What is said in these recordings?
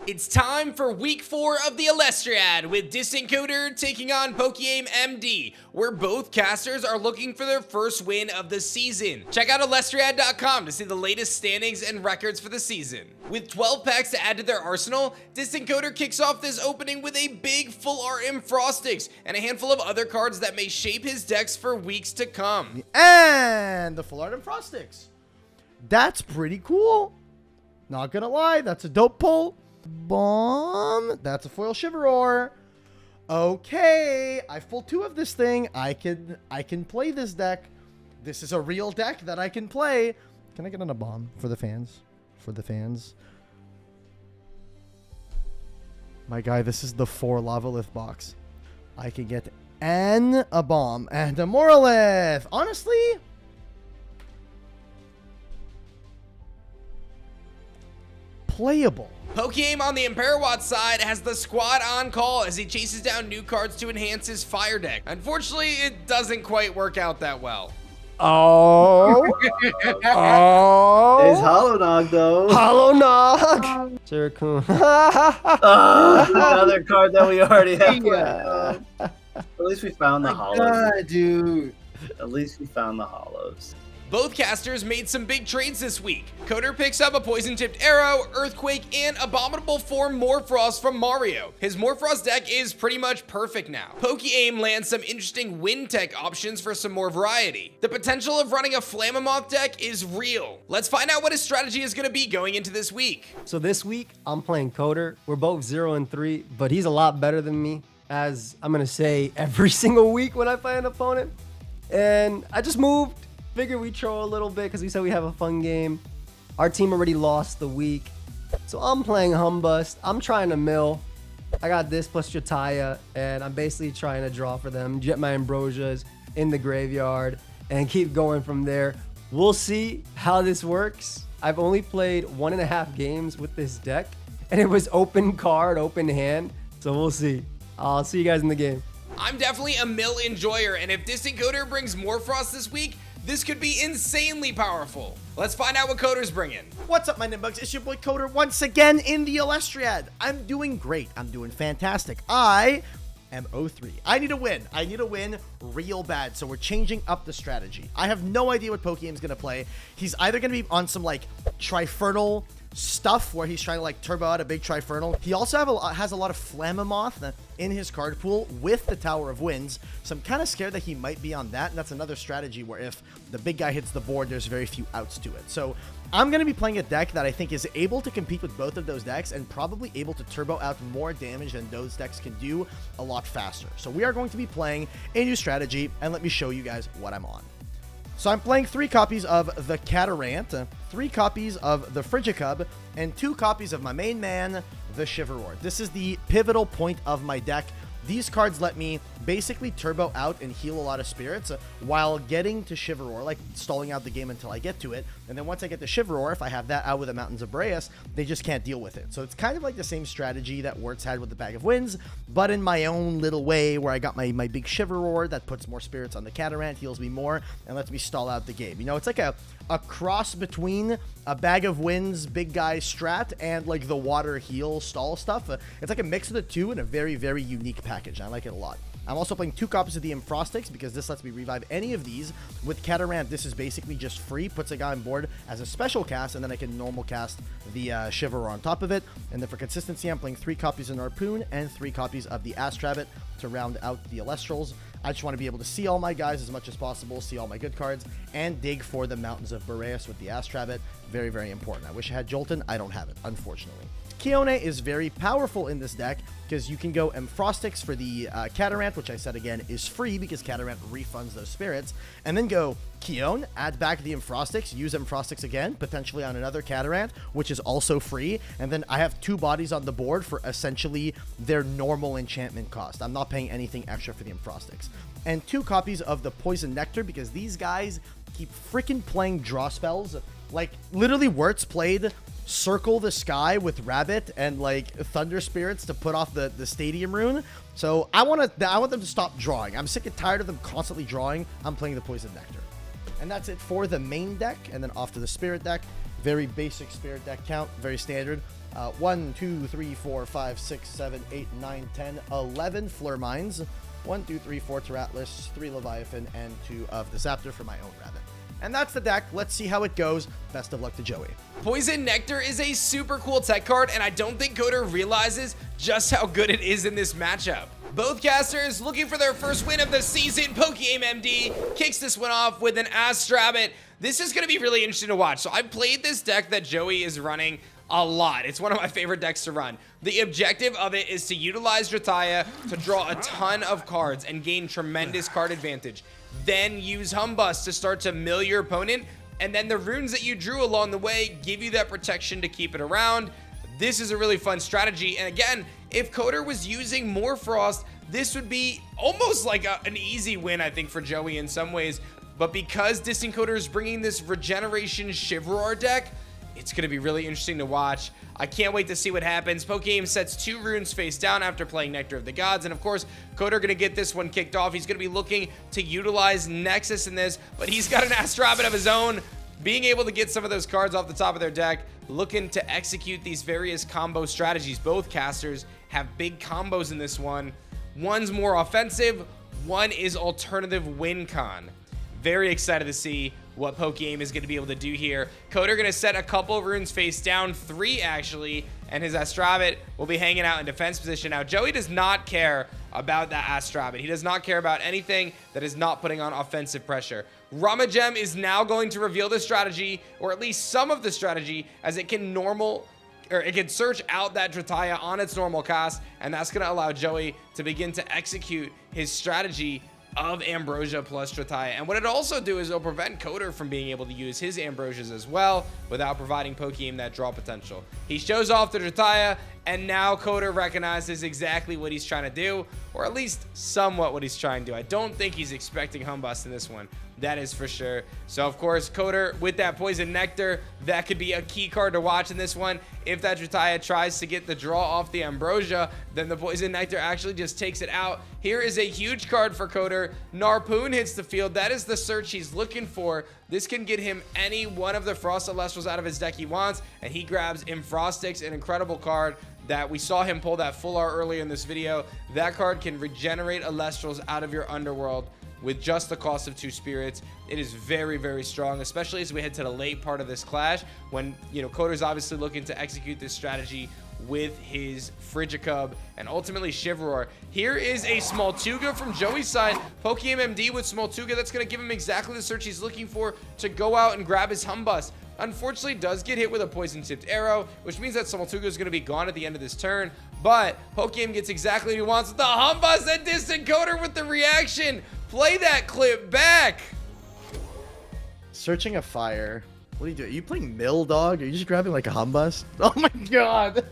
It's time for week 4 of the Elestriad with DistantCoder taking on PokeaimMD, where both casters are looking for their first win of the season. Check out Elestriad.com to see the latest standings and records for the season. With 12 packs to add to their arsenal, DistantCoder kicks off this opening with a big full art Frostics and a handful of other cards that may shape his decks for weeks to come. And the full art Frostics. That's pretty cool. Not gonna lie, that's a dope pull. Bomb. That's a foil Shiveroar. Okay, I full 2 of this thing. I can play this deck. This is a real deck that I can play. Can I get on a bomb for the fans? For the fans. My guy, this is the 4 Lavalith box. I can get a bomb and a Moralith. Honestly, playable. Pokeaim on the Imperawat side has the squad on call as he chases down new cards to enhance his fire deck. Unfortunately, it doesn't quite work out that well. Oh. It's Hollow Nog, though. Hollow Nog. Sirikun. Another card that we already have. Yeah. At least we found the hollows. God, dude. At least we found the hollows. Both casters made some big trades this week. Coder picks up a Poison-Tipped Arrow, Earthquake, and Abominable Form Morphrost from Mario. His Morphrost deck is pretty much perfect now. Pokeaim lands some interesting wind tech options for some more variety. The potential of running a Flammoth deck is real. Let's find out what his strategy is going to be going into this week. So this week, I'm playing Coder. We're both 0-3, but he's a lot better than me, as I'm going to say every single week when I play an opponent. And I just moved. Figured we troll a little bit because we said we have a fun game. Our team already lost the week. So I'm playing Humbust. I'm trying to mill. I got this plus Jataya, and I'm basically trying to draw for them, get my Ambrosias in the graveyard, and keep going from there. We'll see how this works. I've only played 1.5 games with this deck, and it was open card, open hand. So we'll see. I'll see you guys in the game. I'm definitely a mill enjoyer, and if DistantCoder brings Morphrost this week, this could be insanely powerful. Let's find out what Coder's bringing. What's up, my Nimbugs? It's your boy Coder once again in the Elestriad. I'm doing great. I'm doing fantastic. I am 0-3. I need a win. I need a win real bad. So we're changing up the strategy. I have no idea what Pokeaim's going to play. He's either going to be on some like Trifernal stuff where he's trying to like turbo out a big Trifernal. He also has a lot of Flammoth in his card pool with the Tower of Winds, so I'm kind of scared that he might be on that, and that's another strategy where if the big guy hits the board, there's very few outs to it. So I'm going to be playing a deck that I think is able to compete with both of those decks and probably able to turbo out more damage than those decks can do a lot faster. So we are going to be playing a new strategy, and let me show you guys what I'm on. So I'm playing 3 copies of the Catarant, 3 copies of the Frigicub, and 2 copies of my main man, the Shiveroar. This is the pivotal point of my deck. These cards let me basically turbo out and heal a lot of spirits while getting to Shiveroar, like stalling out the game until I get to it. And then once I get to Shiveroar, if I have that out with the Mountains of Boreas, they just can't deal with it. So it's kind of like the same strategy that Wirtz had with the Bag of Winds, but in my own little way where I got my big Shiveroar that puts more spirits on the Catarant, heals me more, and lets me stall out the game. You know, it's like a cross between a Bag of Winds, big guy strat, and like the water heal stall stuff. It's like a mix of the two in a very, very unique package. I like it a lot. I'm also playing 2 copies of the Frostics because this lets me revive any of these. With Catarant, this is basically just free, puts a guy on board as a special cast, and then I can normal cast the Shiveroar on top of it. And then for consistency, I'm playing 3 copies of Narpoon and 3 copies of the Astrabbit to round out the Elestrals. I just want to be able to see all my guys as much as possible, see all my good cards, and dig for the Mountains of Boreas with the Astrabbit. Very, very important. I wish I had Jolton. I don't have it, unfortunately. Kione is very powerful in this deck because you can go Frostics for the Catarant, which I said again is free because Catarant refunds those spirits, and then go Kione, add back the Frostics, use Frostics again, potentially on another Catarant, which is also free, and then I have 2 bodies on the board for essentially their normal enchantment cost. I'm not paying anything extra for the Frostics. And 2 copies of the Poison Nectar because these guys keep freaking playing draw spells. Like, literally, Wirtz played Circle the Sky with Rabbit and, like, Thunder Spirits to put off the Stadium Rune. So, I want them to stop drawing. I'm sick and tired of them constantly drawing. I'm playing the Poison Nectar. And that's it for the main deck. And then off to the Spirit deck. Very basic Spirit deck count. Very standard. 1, 2, 3, 4, 5, 6, 7, 8, 9, 10, 11 Fleur Mines, 1, 2, 3, 4 Terratlas, 3 Leviathan, and 2 of the Zaptor for my own rabbit. And that's the deck. Let's see how it goes. Best of luck to Joey. Poison Nectar is a super cool tech card, and I don't think Coder realizes just how good it is in this matchup. Both casters looking for their first win of the season. PokeaimMD kicks this one off with an Astrabbit. This is going to be really interesting to watch. So I've played this deck that Joey is running a lot. It's one of my favorite decks to run. The objective of it is to utilize Drataya to draw a ton of cards and gain tremendous card advantage. Then use Humbust to start to mill your opponent, and then the runes that you drew along the way give you that protection to keep it around. This is a really fun strategy, and again, if Coder was using more Frost, this would be almost like an easy win, I think, for Joey in some ways. But because DistantCoder is bringing this Regeneration Chivalry deck, it's going to be really interesting to watch. I can't wait to see what happens. Pokeaim sets 2 runes face down after playing Nectar of the Gods. And of course, Coder going to get this one kicked off. He's going to be looking to utilize Nexus in this, but he's got an Astrabbit of his own. Being able to get some of those cards off the top of their deck, looking to execute these various combo strategies. Both casters have big combos in this one. One's more offensive, one is alternative win con. Very excited to see what Pokeaim is going to be able to do here. Coder going to set a couple of runes face down, 3 actually, and his Astrabbit will be hanging out in defense position. Now, Joey does not care about that Astrabbit. He does not care about anything that is not putting on offensive pressure. Ramagem is now going to reveal the strategy, or at least some of the strategy, as it can search out that Drataya on its normal cast, and that's going to allow Joey to begin to execute his strategy of Ambrosia plus Drataya. And what it also do is it'll prevent Coder from being able to use his Ambrosias as well without providing Pokeaim that draw potential. He shows off the Drataya, and now Coder recognizes exactly what he's trying to do, or at least somewhat what he's trying to do. I don't think he's expecting Humbust in this one. That is for sure. So, of course, Coder with that Poison Nectar, that could be a key card to watch in this one. If that Drataya tries to get the draw off the Ambrosia, then the Poison Nectar actually just takes it out. Here is a huge card for Coder. Narpoon hits the field. That is the search he's looking for. This can get him any one of the Frost Elestrals out of his deck he wants, and he grabs Infrostix, an incredible card that we saw him pull that full art earlier in this video. That card can regenerate Elestrals out of your underworld with just the cost of 2 spirits. It is very, very strong, especially as we head to the late part of this clash when, you know, Coder's obviously looking to execute this strategy with his Frigicub and ultimately Chivalry. Here is a Smoltuga from Joey's side. PokeaimMD with Smoltuga. That's going to give him exactly the search he's looking for to go out and grab his Humbust. Unfortunately, does get hit with a poison-tipped arrow, which means that Smoltuga is going to be gone at the end of this turn. But Pokeaim gets exactly what he wants with the Humbust and DistantCoder with the reaction. Play that clip back. Searching a fire. What are you doing? Are you playing Mill Dog? Are you just grabbing like a Humbust? Oh my god.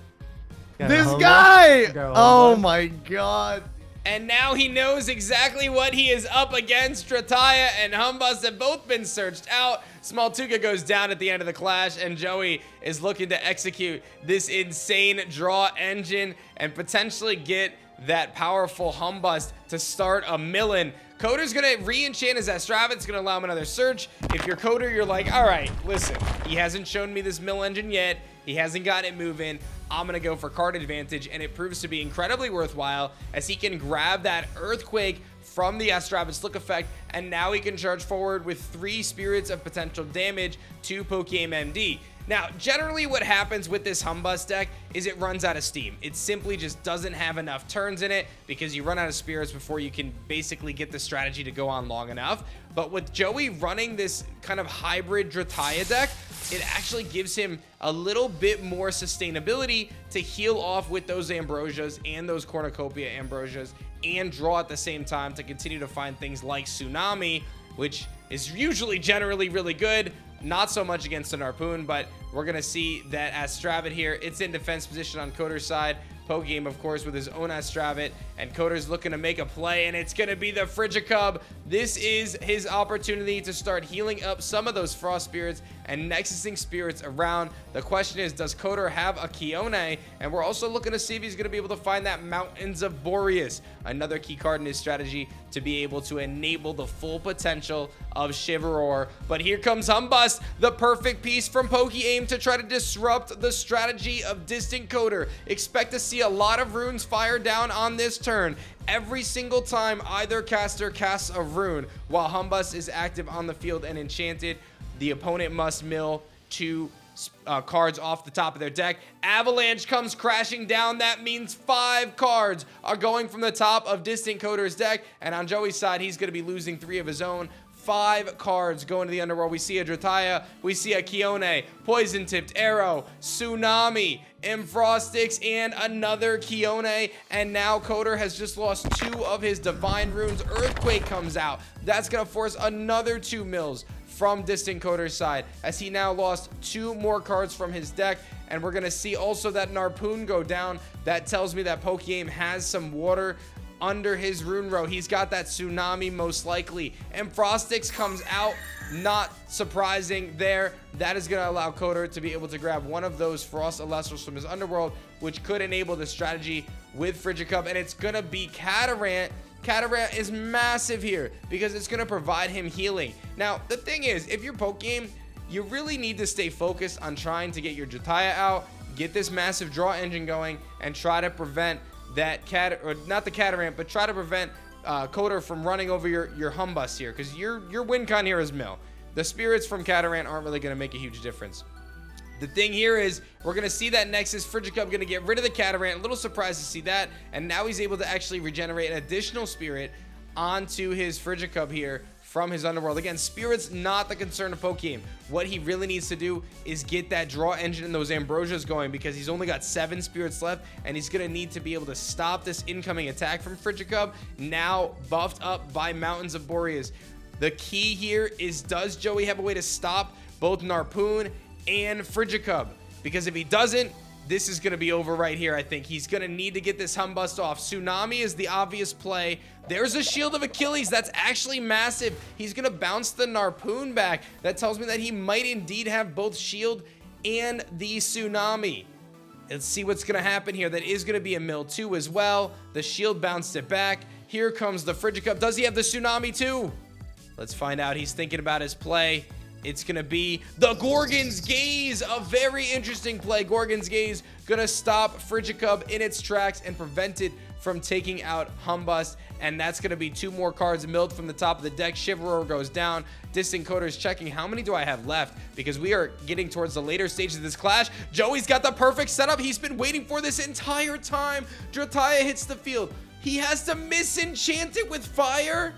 This guy! Oh my god. And now he knows exactly what he is up against. Drataya and Humbust have both been searched out. Smoltuga goes down at the end of the clash, and Joey is looking to execute this insane draw engine and potentially get that powerful Humbust to start a millin. Coder's gonna re-enchant his Astrabbit. It's gonna allow him another search. If you're Coder, you're like, all right, listen, he hasn't shown me this mill engine yet. He hasn't got it moving. I'm gonna go for card advantage, and it proves to be incredibly worthwhile as he can grab that Earthquake from the Astrabbit's look effect, and now he can charge forward with 3 spirits of potential damage to PokeaimMD. Now, generally what happens with this Humbust deck is it runs out of steam. It simply just doesn't have enough turns in it because you run out of spirits before you can basically get the strategy to go on long enough. But with Joey running this kind of hybrid Drataya deck, it actually gives him a little bit more sustainability to heal off with those Ambrosias and those Cornucopia Ambrosias and draw at the same time to continue to find things like Tsunami, which is usually generally really good. Not so much against an Harpoon, but we're going to see that Astrabbit here. It's in defense position on Coder's side. Pokeaim, of course, with his own Astrabbit, and Coder's looking to make a play, and it's going to be the Frigicub. This is his opportunity to start healing up some of those Frost Spirits and Nexusing Spirits around. The question is, does Coder have a Kione? And we're also looking to see if he's going to be able to find that Mountains of Boreas, another key card in his strategy to be able to enable the full potential of Chivalry. But here comes Humbust, the perfect piece from Pokeaim Pokegame to try to disrupt the strategy of DistantCoder. Expect to see a lot of runes fire down on this turn. Every single time either caster casts a rune while Humbus is active on the field and enchanted, the opponent must mill 2 cards off the top of their deck. Avalanche comes crashing down. That means 5 cards are going from the top of DistantCoder's deck, and on Joey's side, he's going to be losing 3 of his own. 5 cards going to the underworld. We see a Drataya, we see a Kione, Poison Tipped Arrow, Tsunami, Infrostix, and another Kione. And now Coder has just lost 2 of his Divine Runes. Earthquake comes out. That's going to force another 2 mills from DistantCoder's side, as he now lost 2 more cards from his deck. And we're going to see also that Narpoon go down. That tells me that PokeAim has some water under his rune row. He's got that Tsunami most likely. And Frostix comes out, not surprising there. That is going to allow Coder to be able to grab one of those Frost Elestrals from his underworld, which could enable the strategy with Frigicup. And it's going to be Catarant. Catarant is massive here because it's going to provide him healing. Now, the thing is, if you're PokeAim, you really need to stay focused on trying to get your Drataya out, get this massive draw engine going, and try to prevent that not the Catarant, but try to prevent Coder from running over your Humbus here, because your win con here is mill. The spirits from Catarant aren't really going to make a huge difference. The thing here is we're going to see that Nexus Frigicup going to get rid of the Catarant. A little surprised to see that. And now he's able to actually regenerate an additional spirit onto his Frigicup here from his underworld. Again, spirit's not the concern of PokeAim. What he really needs to do is get that draw engine and those Ambrosias going, because he's only got 7 spirits left, and he's going to need to be able to stop this incoming attack from Frigicup, now buffed up by Mountains of Boreas. The key here is, does Joey have a way to stop both Narpoon and Frigicup? Because if he doesn't, this is going to be over right here. I think he's going to need to get this Humbust off. Tsunami is the obvious play. There's a Shield of Achilles. That's actually massive. He's going to bounce the Narpoon back. That tells me that he might indeed have both Shield and the Tsunami. Let's see what's going to happen here. That is going to be a mill 2 as well. The Shield bounced it back. Here comes the Frigicup. Does he have the Tsunami too? Let's find out. He's thinking about his play. It's going to be the Gorgon's Gaze, a very interesting play. Gorgon's Gaze going to stop Frigicup in its tracks and prevent it from taking out Humbust. And that's going to be 2 more cards milled from the top of the deck. Shiverer goes down. DistantCoder is checking how many do I have left, because we are getting towards the later stages of this clash. Joey's got the perfect setup. He's been waiting for this entire time. Drataya hits the field. He has to misenchant it with fire.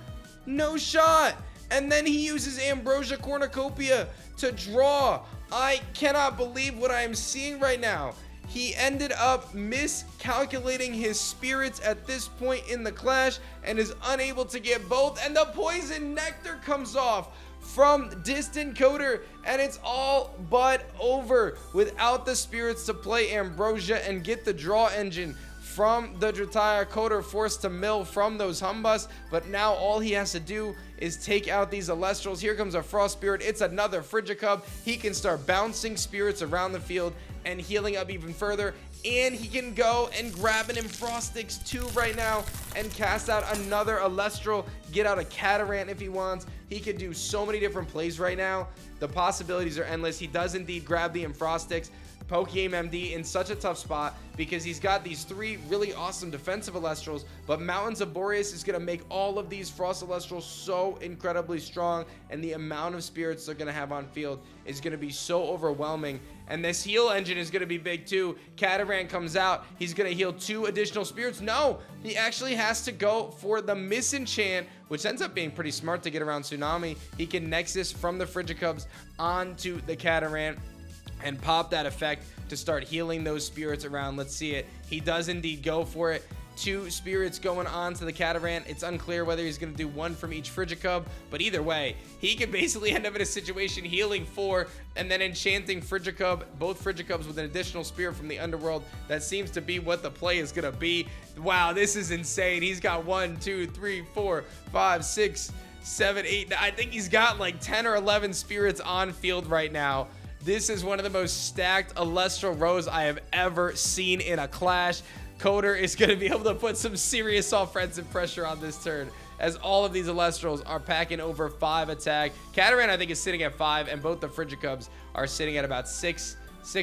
No shot. And then he uses Ambrosia Cornucopia to draw. I cannot believe what I am seeing right now. He ended up miscalculating his spirits at this point in the clash and is unable to get both. And the Poison Nectar comes off from DistantCoder, and it's all but over without the spirits to play Ambrosia and get the draw engine from the Drataya. Coder forced to mill from those Humbus, but now all he has to do is take out these Elestrals. Here comes a Frost Spirit. It's another Frigicup. He can start bouncing spirits around the field and healing up even further, and he can go and grab an Infrostix too right now and cast out another Elestral, get out a Catarant if he wants. He could do so many different plays right now. The possibilities are endless. He does indeed grab the Infrostix. PokeaimMD in such a tough spot because he's got these 3 really awesome defensive Elestrals, but Mountains of Boreas is going to make all of these Frost Elestrals so incredibly strong, and the amount of spirits they're going to have on field is going to be so overwhelming. And this heal engine is going to be big too. Catarant comes out. He's going to heal 2 additional spirits. No, he actually has to go for the Misenchant, which ends up being pretty smart to get around Tsunami. He can Nexus from the Frigicups onto the Catarant and pop that effect to start healing those spirits around. Let's see it. He does indeed go for it. 2 spirits going on to the Catarant. It's unclear whether he's going to do 1 from each Frigicup, but either way, he could basically end up in a situation healing 4 and then enchanting Frigicup, both Frigicups with an additional spirit from the underworld. That seems to be what the play is going to be. Wow, this is insane. He's got 1, 2, 3, 4, 5, 6, 7, 8. I think he's got like 10 or 11 spirits on field right now. This is one of the most stacked Elestral rows I have ever seen in a clash. Coder is going to be able to put some serious offensive pressure on this turn as all of these Elestrals are packing over 5 attack. Cataran, I think, is sitting at 5, and both the Frigicubs are sitting at about 6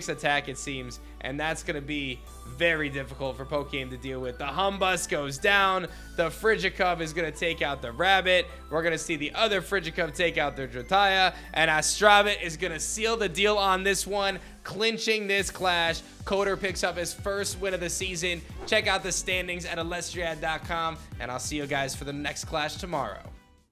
attack, it seems, and that's going to be very difficult for Pokeaim to deal with. The Humbus goes down. The Frigicub is going to take out the Rabbit. We're going to see the other Frigicub take out their Jotaya, and Astravit is going to seal the deal on this one, clinching this clash. Coder picks up his first win of the season. Check out the standings at Elestriad.com, and I'll see you guys for the next clash tomorrow.